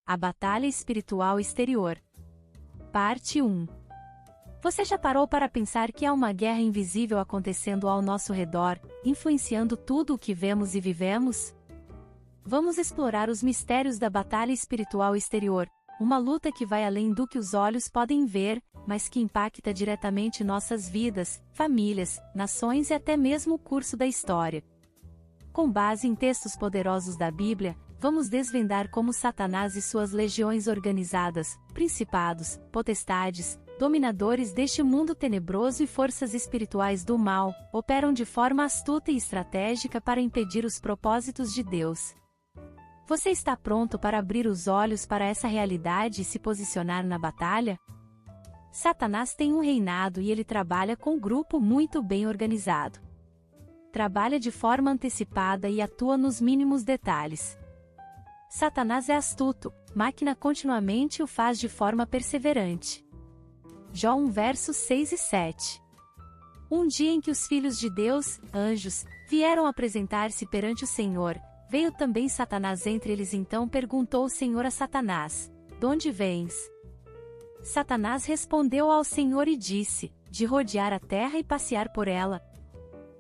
A Batalha Espiritual Exterior. Parte 1. Você já parou para pensar que há uma guerra invisível acontecendo ao nosso redor, influenciando tudo o que vemos e vivemos? Vamos explorar os mistérios da batalha espiritual exterior, uma luta que vai além do que os olhos podem ver, mas que impacta diretamente nossas vidas, famílias, nações e até mesmo o curso da história. Com base em textos poderosos da Bíblia, vamos desvendar como Satanás e suas legiões organizadas, principados, potestades, dominadores deste mundo tenebroso e forças espirituais do mal, operam de forma astuta e estratégica para impedir os propósitos de Deus. Você está pronto para abrir os olhos para essa realidade e se posicionar na batalha? Satanás tem um reinado e ele trabalha com um grupo muito bem organizado. Trabalha de forma antecipada e atua nos mínimos detalhes. Satanás é astuto, máquina continuamente o faz de forma perseverante. Jó 1 versos 6 e 7. Um dia em que os filhos de Deus, anjos, vieram apresentar-se perante o Senhor, veio também Satanás entre eles. Então perguntou o Senhor a Satanás: "De vens?" Satanás respondeu ao Senhor e disse: "De rodear a terra e passear por ela."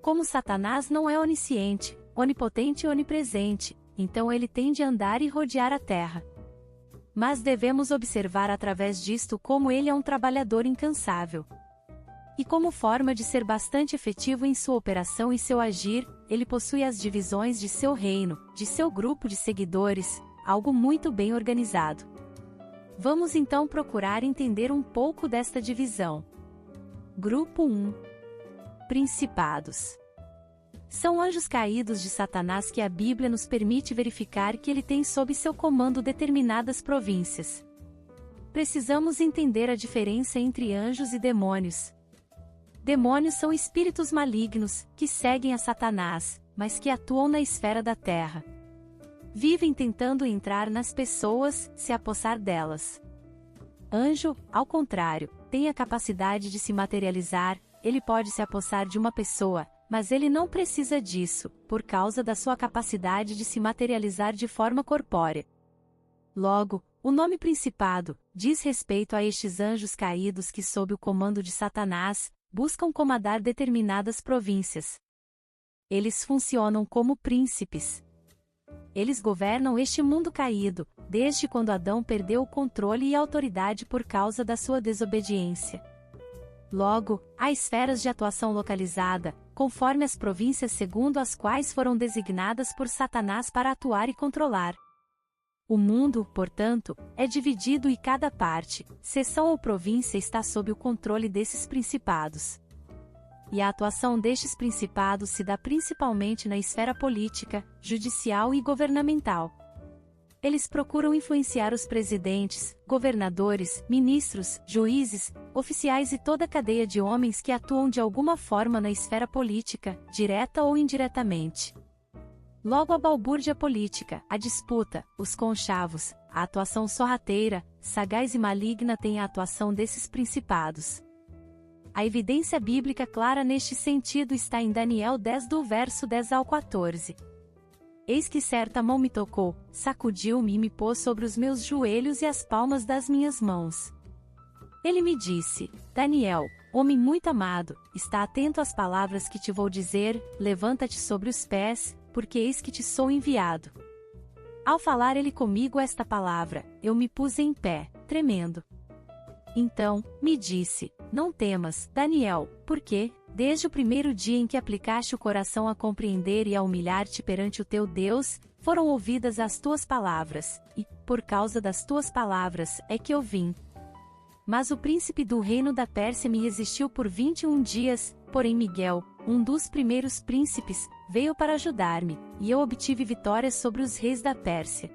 Como Satanás não é onisciente, onipotente e onipresente, então ele tem de andar e rodear a terra. Mas devemos observar através disto como ele é um trabalhador incansável. E como forma de ser bastante efetivo em sua operação e seu agir, ele possui as divisões de seu reino, de seu grupo de seguidores, algo muito bem organizado. Vamos então procurar entender um pouco desta divisão. Grupo 1. Principados. São anjos caídos de Satanás que a Bíblia nos permite verificar que ele tem sob seu comando determinadas províncias. Precisamos entender a diferença entre anjos e demônios. Demônios são espíritos malignos, que seguem a Satanás, mas que atuam na esfera da terra. Vivem tentando entrar nas pessoas, se apossar delas. Anjo, ao contrário, tem a capacidade de se materializar, ele pode se apossar de uma pessoa, mas ele não precisa disso, por causa da sua capacidade de se materializar de forma corpórea. Logo, o nome principado diz respeito a estes anjos caídos que, sob o comando de Satanás, buscam comandar determinadas províncias. Eles funcionam como príncipes. Eles governam este mundo caído, desde quando Adão perdeu o controle e a autoridade por causa da sua desobediência. Logo, há esferas de atuação localizada, conforme as províncias segundo as quais foram designadas por Satanás para atuar e controlar. O mundo, portanto, é dividido e cada parte, seção ou província está sob o controle desses principados. E a atuação destes principados se dá principalmente na esfera política, judicial e governamental. Eles procuram influenciar os presidentes, governadores, ministros, juízes, oficiais e toda a cadeia de homens que atuam de alguma forma na esfera política, direta ou indiretamente. Logo, a balbúrdia política, a disputa, os conchavos, a atuação sorrateira, sagaz e maligna tem a atuação desses principados. A evidência bíblica clara neste sentido está em Daniel 10 do verso 10 ao 14. Eis que certa mão me tocou, sacudiu-me e me pôs sobre os meus joelhos e as palmas das minhas mãos. Ele me disse: "Daniel, homem muito amado, está atento às palavras que te vou dizer, levanta-te sobre os pés, porque eis que te sou enviado." Ao falar ele comigo esta palavra, eu me pus em pé, tremendo. Então, me disse: "Não temas, Daniel, porque, desde o primeiro dia em que aplicaste o coração a compreender e a humilhar-te perante o teu Deus, foram ouvidas as tuas palavras, e, por causa das tuas palavras, é que eu vim. Mas o príncipe do reino da Pérsia me resistiu por 21 dias, porém Miguel, um dos primeiros príncipes, veio para ajudar-me, e eu obtive vitória sobre os reis da Pérsia.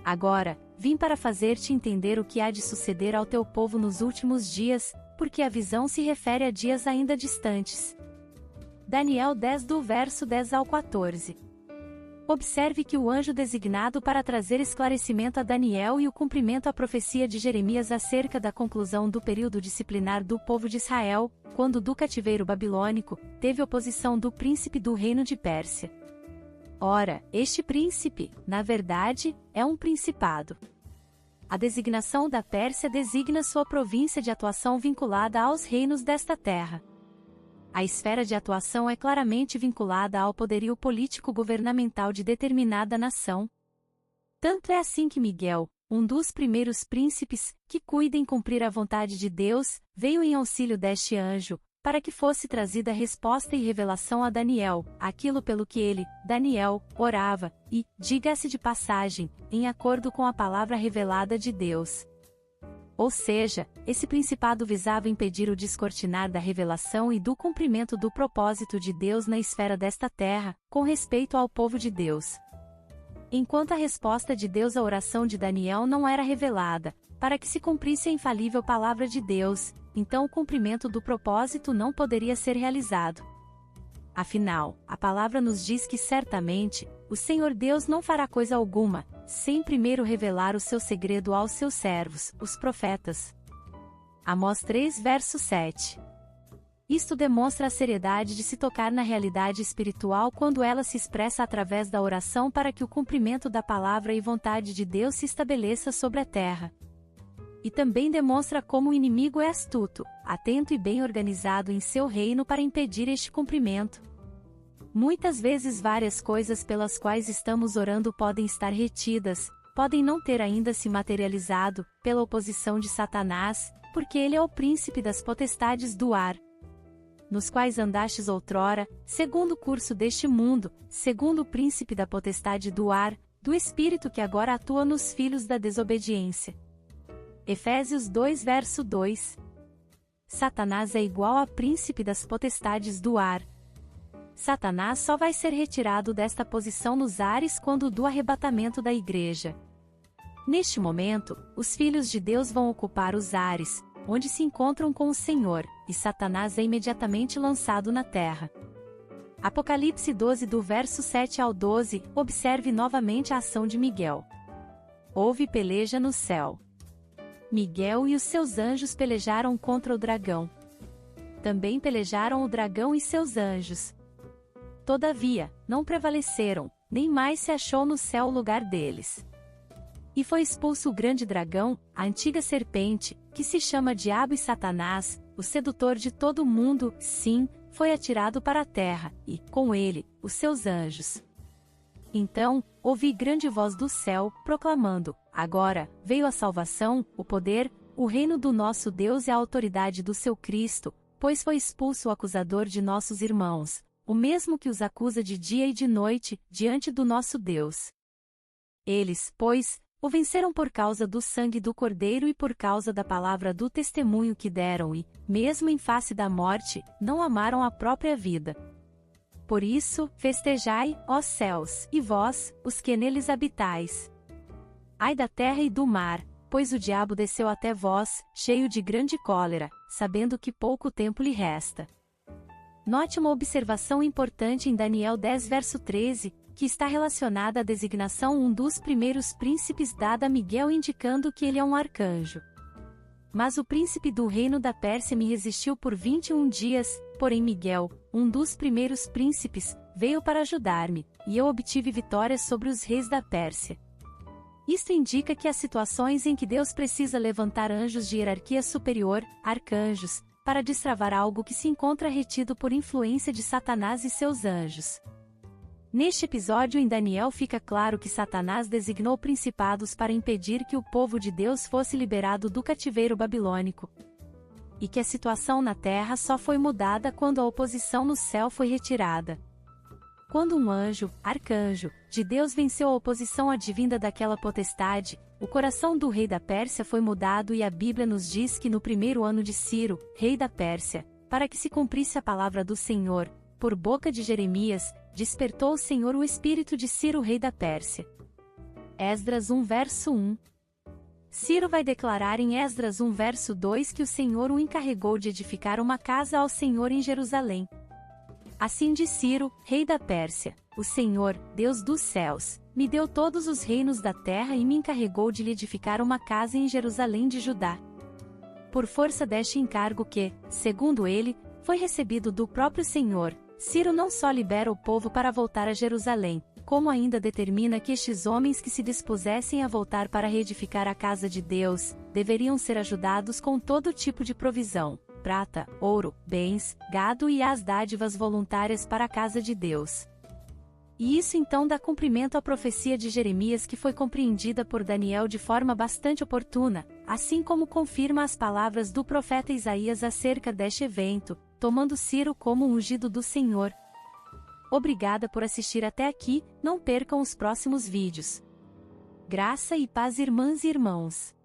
Agora, vim para fazer-te entender o que há de suceder ao teu povo nos últimos dias, porque a visão se refere a dias ainda distantes." Daniel 10 do verso 10 ao 14. Observe que o anjo designado para trazer esclarecimento a Daniel e o cumprimento à profecia de Jeremias acerca da conclusão do período disciplinar do povo de Israel, quando do cativeiro babilônico, teve oposição do príncipe do reino de Pérsia. Ora, este príncipe, na verdade, é um principado. A designação da Pérsia designa sua província de atuação vinculada aos reinos desta terra. A esfera de atuação é claramente vinculada ao poderio político-governamental de determinada nação. Tanto é assim que Miguel, um dos primeiros príncipes, que cuida em cumprir a vontade de Deus, veio em auxílio deste anjo, para que fosse trazida resposta e revelação a Daniel, aquilo pelo que ele, Daniel, orava, e, diga-se de passagem, em acordo com a palavra revelada de Deus. Ou seja, esse principado visava impedir o descortinar da revelação e do cumprimento do propósito de Deus na esfera desta terra, com respeito ao povo de Deus. Enquanto a resposta de Deus à oração de Daniel não era revelada, para que se cumprisse a infalível palavra de Deus, então o cumprimento do propósito não poderia ser realizado. Afinal, a palavra nos diz que certamente, o Senhor Deus não fará coisa alguma, sem primeiro revelar o seu segredo aos seus servos, os profetas. Amós 3 verso 7. Isto demonstra a seriedade de se tocar na realidade espiritual quando ela se expressa através da oração para que o cumprimento da palavra e vontade de Deus se estabeleça sobre a terra. E também demonstra como o inimigo é astuto, atento e bem organizado em seu reino para impedir este cumprimento. Muitas vezes várias coisas pelas quais estamos orando podem estar retidas, podem não ter ainda se materializado, pela oposição de Satanás, porque ele é o príncipe das potestades do ar, nos quais andastes outrora, segundo o curso deste mundo, segundo o príncipe da potestade do ar, do espírito que agora atua nos filhos da desobediência. Efésios 2 verso 2. Satanás é igual a príncipe das potestades do ar. Satanás só vai ser retirado desta posição nos ares quando do arrebatamento da igreja. Neste momento, os filhos de Deus vão ocupar os ares, onde se encontram com o Senhor, e Satanás é imediatamente lançado na terra. Apocalipse 12 do verso 7 ao 12, observe novamente a ação de Miguel. Houve peleja no céu. Miguel e os seus anjos pelejaram contra o dragão. Também pelejaram o dragão e seus anjos. Todavia, não prevaleceram, nem mais se achou no céu o lugar deles. E foi expulso o grande dragão, a antiga serpente, que se chama Diabo e Satanás, o sedutor de todo o mundo, sim, foi atirado para a terra, e, com ele, os seus anjos. Então, ouvi grande voz do céu, proclamando: agora, veio a salvação, o poder, o reino do nosso Deus e a autoridade do seu Cristo, pois foi expulso o acusador de nossos irmãos, o mesmo que os acusa de dia e de noite, diante do nosso Deus. Eles, pois, o venceram por causa do sangue do Cordeiro e por causa da palavra do testemunho que deram e, mesmo em face da morte, não amaram a própria vida. Por isso, festejai, ó céus, e vós, os que neles habitais. Ai da terra e do mar, pois o diabo desceu até vós, cheio de grande cólera, sabendo que pouco tempo lhe resta. Note uma observação importante em Daniel 10 verso 13, que está relacionada à designação um dos primeiros príncipes dada a Miguel indicando que ele é um arcanjo. Mas o príncipe do reino da Pérsia me resistiu por 21 dias, porém Miguel, um dos primeiros príncipes, veio para ajudar-me, e eu obtive vitórias sobre os reis da Pérsia. Isto indica que há situações em que Deus precisa levantar anjos de hierarquia superior, arcanjos, para destravar algo que se encontra retido por influência de Satanás e seus anjos. Neste episódio em Daniel fica claro que Satanás designou principados para impedir que o povo de Deus fosse liberado do cativeiro babilônico. E que a situação na terra só foi mudada quando a oposição no céu foi retirada. Quando um anjo, arcanjo, de Deus venceu a oposição advinda daquela potestade, o coração do rei da Pérsia foi mudado e a Bíblia nos diz que no primeiro ano de Ciro, rei da Pérsia, para que se cumprisse a palavra do Senhor, por boca de Jeremias, despertou o Senhor o espírito de Ciro rei da Pérsia. Esdras 1 verso 1. Ciro vai declarar em Esdras 1 verso 2 que o Senhor o encarregou de edificar uma casa ao Senhor em Jerusalém. Assim diz Ciro, rei da Pérsia: o Senhor, Deus dos céus, me deu todos os reinos da terra e me encarregou de lhe edificar uma casa em Jerusalém de Judá. Por força deste encargo que, segundo ele, foi recebido do próprio Senhor, Ciro não só libera o povo para voltar a Jerusalém, como ainda determina que estes homens que se dispusessem a voltar para reedificar a casa de Deus, deveriam ser ajudados com todo tipo de provisão, prata, ouro, bens, gado e as dádivas voluntárias para a casa de Deus. E isso então dá cumprimento à profecia de Jeremias que foi compreendida por Daniel de forma bastante oportuna, assim como confirma as palavras do profeta Isaías acerca deste evento, tomando Ciro como ungido do Senhor. Obrigada por assistir até aqui, não percam os próximos vídeos. Graça e paz, irmãs e irmãos.